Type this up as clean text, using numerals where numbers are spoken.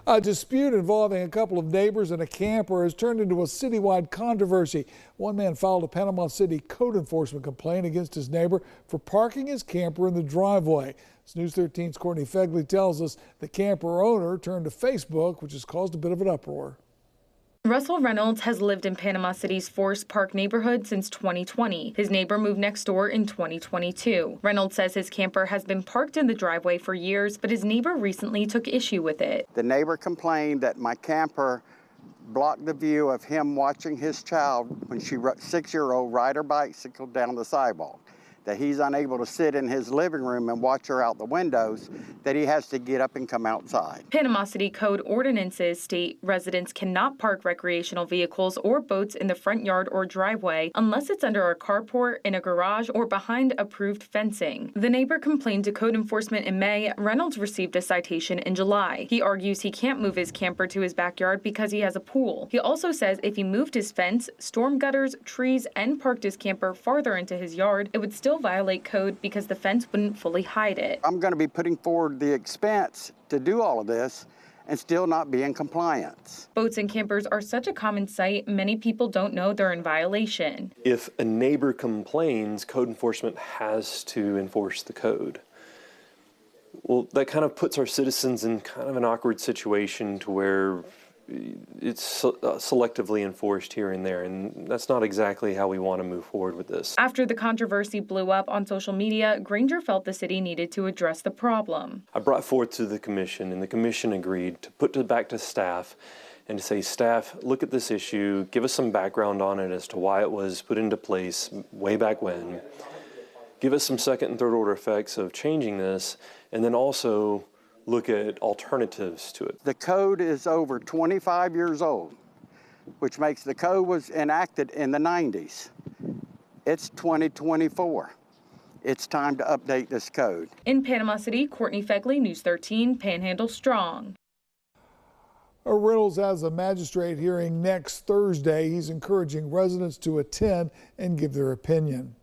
A dispute involving a couple of neighbors and a camper has turned into a citywide controversy. One man filed a Panama City code enforcement complaint against his neighbor for parking his camper in the driveway. As News 13's Courtney Fegley tells us, the camper owner turned to Facebook, which has caused a bit of an uproar. Russell Reynolds has lived in Panama City's Forest Park neighborhood since 2020. His neighbor moved next door in 2022. Reynolds says his camper has been parked in the driveway for years, but his neighbor recently took issue with it. The neighbor complained that my camper blocked the view of him watching his child when she, 6-year-old, ride her bicycle down the sidewalk. That he's unable to sit in his living room and watch her out the windows, that he has to get up and come outside. Panama City Code ordinances state residents cannot park recreational vehicles or boats in the front yard or driveway unless it's under a carport, in a garage, or behind approved fencing. The neighbor complained to code enforcement in May. Reynolds received a citation in July. He argues he can't move his camper to his backyard because he has a pool. He also says if he moved his fence, storm gutters, trees, and parked his camper farther into his yard, it would still violate code because the fence wouldn't fully hide it. I'm going to be putting forward the expense to do all of this and still not be in compliance. Boats and campers are such a common sight, many people don't know they're in violation. If a neighbor complains, code enforcement has to enforce the code. Well, that kind of puts our citizens in kind of an awkward situation to where it's selectively enforced here and there, and that's not exactly how we want to move forward with this. After the controversy blew up on social media, Granger felt the city needed to address the problem. I brought forth to the commission, and the commission agreed to put it back to staff and to say, staff, look at this issue, give us some background on it as to why it was put into place way back when, give us some second and third order effects of changing this, and then also look at alternatives to it. The code is over 25 years old, which makes the code was enacted in the 90s. It's 2024. It's time to update this code. In Panama City, Courtney Fegley, News 13, Panhandle Strong. Reynolds has a magistrate hearing next Thursday. He's encouraging residents to attend and give their opinion.